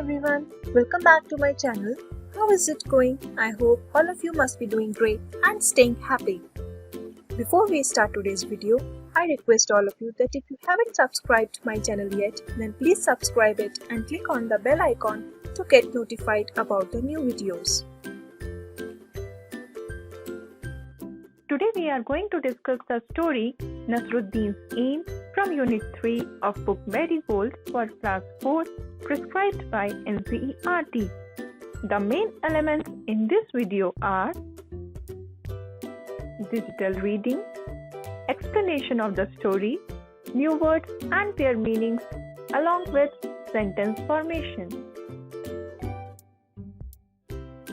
everyone, welcome back to my channel. How is it going? I hope all of you must be doing great and staying happy. Before we start today's video, I request all of you that if you haven't subscribed to my channel yet, then please subscribe it and click on the bell icon to get notified about the new videos. Today we are going to discuss the story Nasruddin's Aim from Unit 3 of book Marigold for Class 4 prescribed by NCERT. The main elements in this video are digital reading, explanation of the story, new words and their meanings along with sentence formation.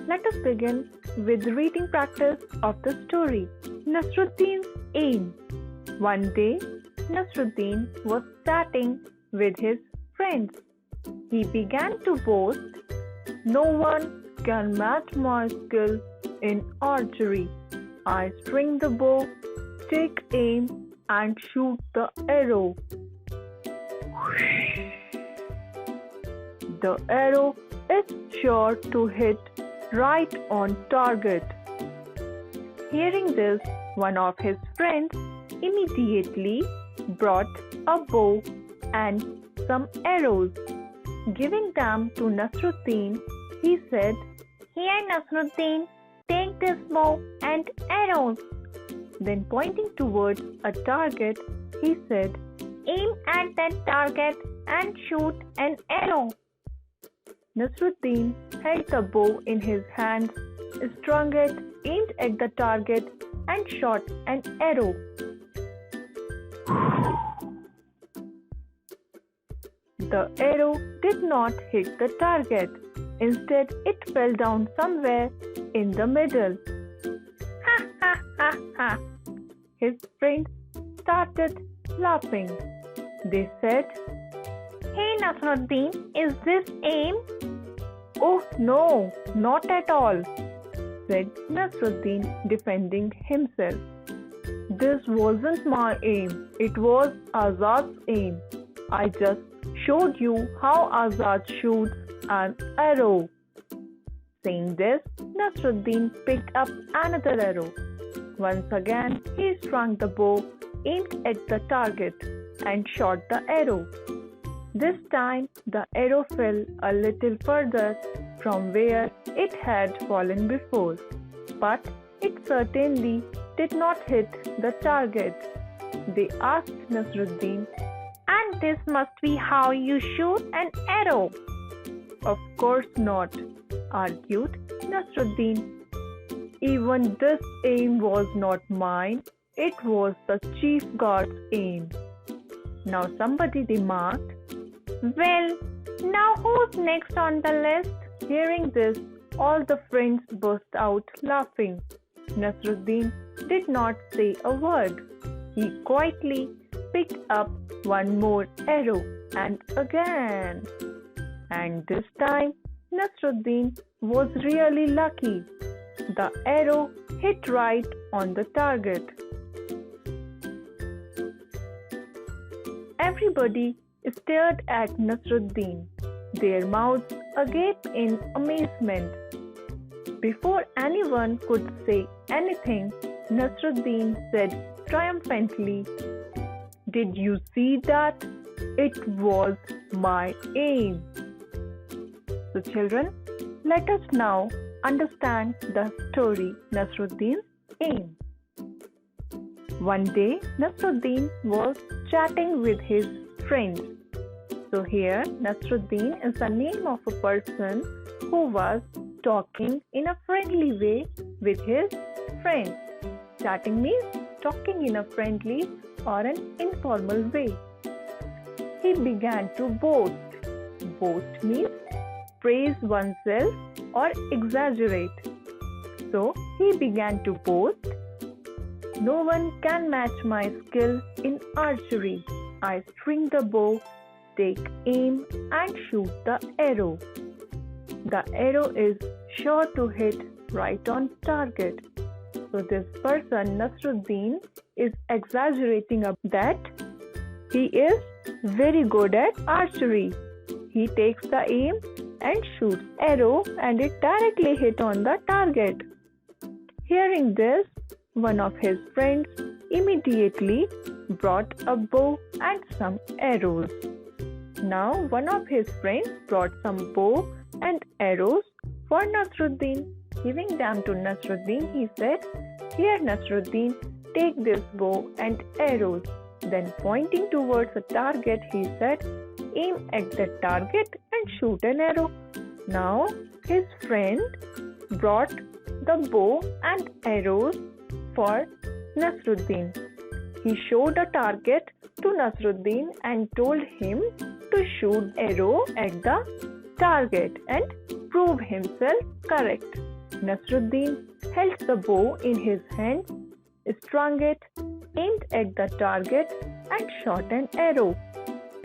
Let us begin with reading practice of the story. Nasruddin's Aim. One day, Nasruddin was chatting with his friends. He began to boast, "No one can match my skill in archery. I string the bow, take aim, and shoot the arrow. The arrow is sure to hit right on target." Hearing this, one of his friends immediately brought a bow and some arrows. Giving them to Nasruddin, he said, "Here, Nasruddin, take this bow and arrows." Then pointing towards a target, he said, "Aim at that target and shoot an arrow." Nasruddin held the bow in his hands, strung it, aimed at the target, and shot an arrow. The arrow did not hit the target. Instead, it fell down somewhere in the middle. "Ha ha ha ha!" His friends started laughing. They said, "Hey Nasruddin, is this aim?" "Oh no, not at all," said Nasruddin, defending himself. "This wasn't my aim. It was Azad's aim. I just showed you how Azad shoots an arrow." Saying this, Nasruddin picked up another arrow. Once again, he strung the bow, aimed at the target, and shot the arrow. This time, the arrow fell a little further from where it had fallen before, but it certainly did not hit the target. They asked Nasruddin, "And this must be how you shoot an arrow?" "Of course not," argued Nasruddin. "Even this aim was not mine. It was the chief guard's aim." Now somebody remarked, "Well, now who's next on the list?" Hearing this, all the friends burst out laughing. Nasruddin did not say a word. He quietly picked up one more arrow and again. And this time, Nasruddin was really lucky. The arrow hit right on the target. Everybody stared at Nasruddin, their mouths agape in amazement. Before anyone could say anything, Nasruddin said triumphantly, "Did you see that? It was my aim." So children, let us now understand the story Nasruddin's Aim. One day, Nasruddin was chatting with his friends. So here, Nasruddin is the name of a person who was talking in a friendly way with his friends. Chatting means talking in a friendly or an informal way. He began to boast. Boast means praise oneself or exaggerate. So he began to boast, "No one can match my skill in archery. I string the bow, take aim, and shoot the arrow. The arrow is sure to hit right on target." So this person, Nasruddin, is exaggerating that he is very good at archery. He takes the aim and shoots arrow and it directly hit on the target. Hearing this, one of his friends immediately brought a bow and some arrows. Now one of his friends brought some bow and arrows for Nasruddin. Giving them to Nasruddin, he said, "Here Nasruddin, take this bow and arrows." Then pointing towards a target, he said, "Aim at the target and shoot an arrow." Now his friend brought the bow and arrows for Nasruddin. He showed a target to Nasruddin and told him to shoot arrow at the target and prove himself correct. Nasruddin held the bow in his hand, strung it, aimed at the target and shot an arrow.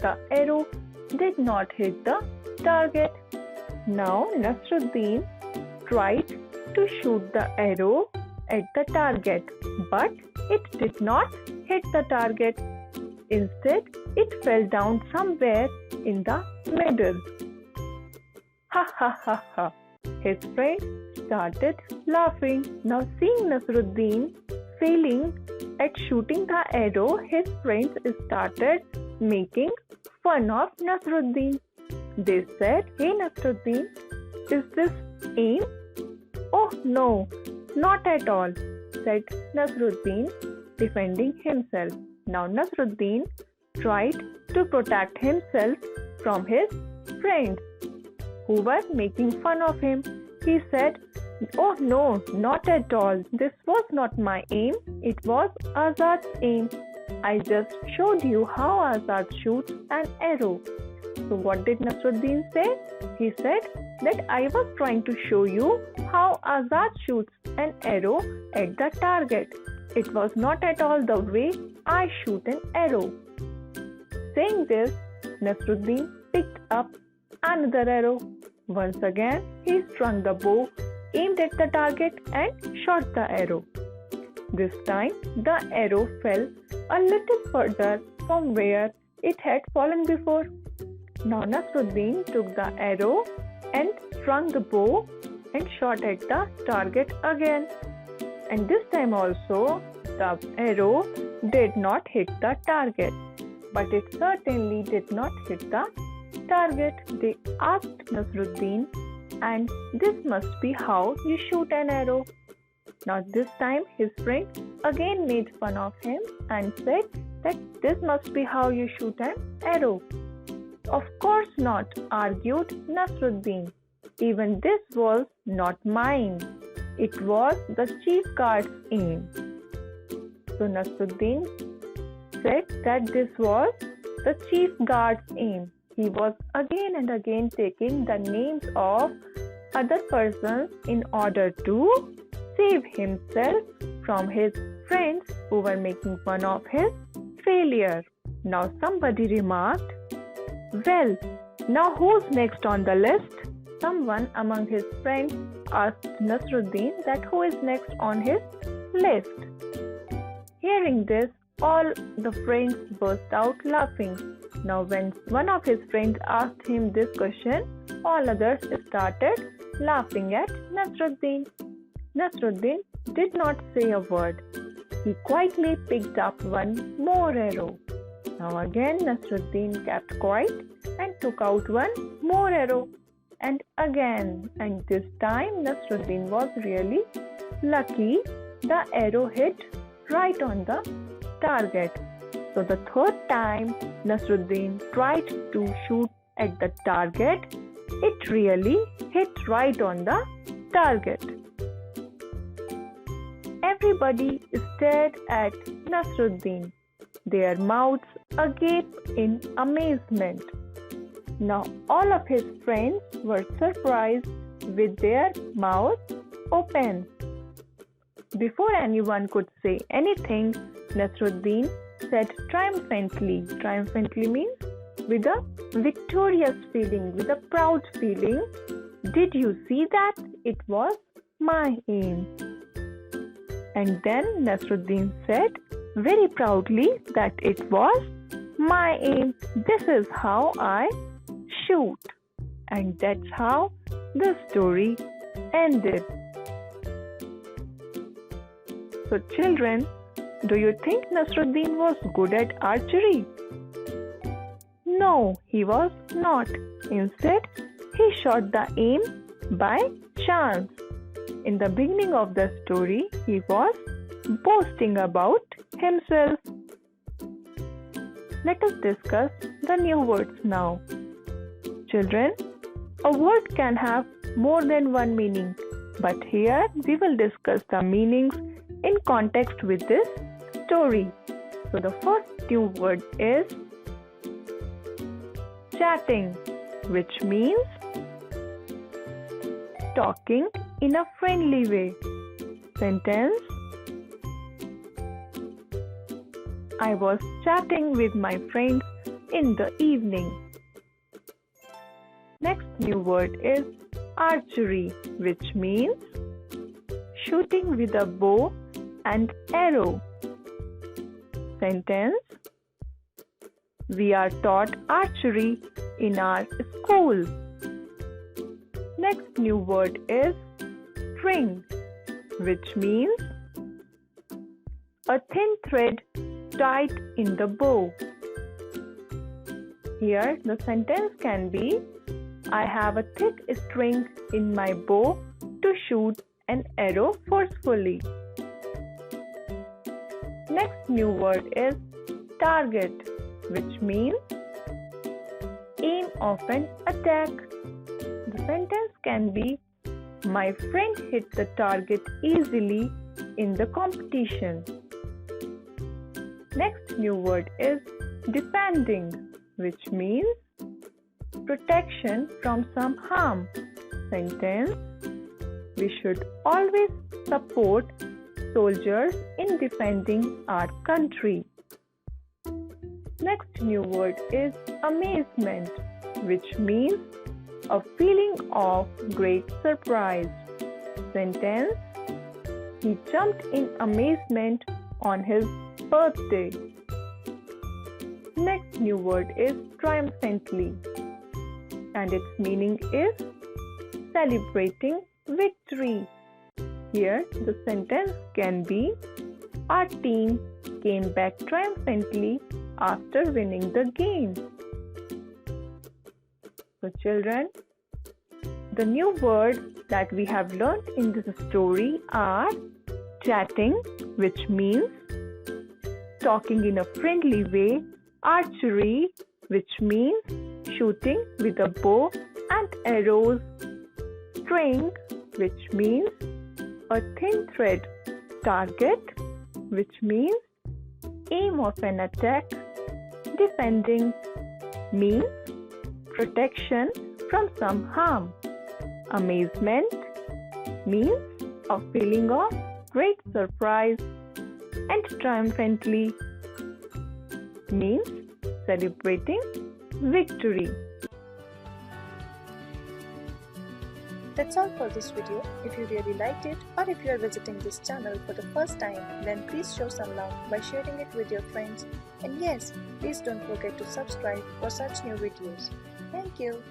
The arrow did not hit the target. Now Nasruddin tried to shoot the arrow at the target, but it did not hit the target. Instead, it fell down somewhere in the middle. Ha ha ha ha! His friend started laughing. Now seeing Nasruddin failing at shooting the arrow, his friends started making fun of Nasruddin. They said, "Hey Nasruddin, is this aim?" "Oh no, not at all," said Nasruddin, defending himself. Now Nasruddin tried to protect himself from his friends who were making fun of him. He said, "Oh no, not at all. This was not my aim. It was Azad's aim. I just showed you how Azad shoots an arrow." So what did Nasruddin say? He said that I was trying to show you how Azad shoots an arrow at the target. It was not at all the way I shoot an arrow. Saying this, Nasruddin picked up another arrow. Once again, he strung the bow, aimed at the target and shot the arrow. This time, the arrow fell a little further from where it had fallen before. Now Nasruddin took the arrow and strung the bow and shot at the target again. And this time also, the arrow did not hit the target. But it certainly did not hit the target. They asked Nasruddin, "And this must be how you shoot an arrow." Now this time his friend again made fun of him and said that this must be how you shoot an arrow. "Of course not," argued Nasruddin. "Even this was not mine. It was the chief guard's aim." So Nasruddin said that this was the chief guard's aim. He was again and again taking the names of other persons in order to save himself from his friends who were making fun of his failure. Now somebody remarked, "Well, now who's next on the list?" Someone among his friends asked Nasruddin that who is next on his list. Hearing this, all the friends burst out laughing. Now when one of his friends asked him this question, all others started laughing at Nasruddin. Nasruddin did not say a word. He quietly picked up one more arrow. Now again Nasruddin kept quiet and took out one more arrow. And again, and this time Nasruddin was really lucky. The arrow hit right on the target. So the third time Nasruddin tried to shoot at the target, it really hit right on the target. Everybody stared at Nasruddin, their mouths agape in amazement. Now all of his friends were surprised with their mouths open. Before anyone could say anything, Nasruddin said triumphantly. Triumphantly means with a victorious feeling, with a proud feeling, "Did you see that? It was my aim." And then Nasruddin said very proudly that it was my aim. This is how I shoot. And that's how the story ended. So children, do you think Nasruddin was good at archery? No, he was not. Instead, he shot the aim by chance. In the beginning of the story, he was boasting about himself. Let us discuss the new words now. Children, a word can have more than one meaning, but here we will discuss the meanings in context with this story. So the first new word is chatting, which means talking in a friendly way. Sentence: I was chatting with my friends in the evening. Next new word is archery, which means shooting with a bow and arrow. Sentence: we are taught archery in our school. Next new word is string, which means a thin thread tied in the bow. Here the sentence can be, I have a thick string in my bow to shoot an arrow forcefully. Next new word is target, which means aim of an attack. The sentence can be, my friend hit the target easily in the competition. Next new word is defending, which means protection from some harm. Sentence: we should always support soldiers in defending our country. Next new word is amazement, which means a feeling of great surprise. Sentence: he jumped in amazement on his birthday. Next new word is triumphantly, and its meaning is celebrating victory. Here the sentence can be, our team came back triumphantly after winning the game. So children, the new words that we have learned in this story are chatting, which means talking in a friendly way, archery, which means shooting with a bow and arrows, string, which means a thin thread, target, which means aim of an attack, defending means protection from some harm, amazement means a feeling of great surprise, and triumphantly means celebrating victory. That's all for this video. If you really liked it, or if you are visiting this channel for the first time, then please show some love by sharing it with your friends. And yes, please don't forget to subscribe for such new videos. Thank you.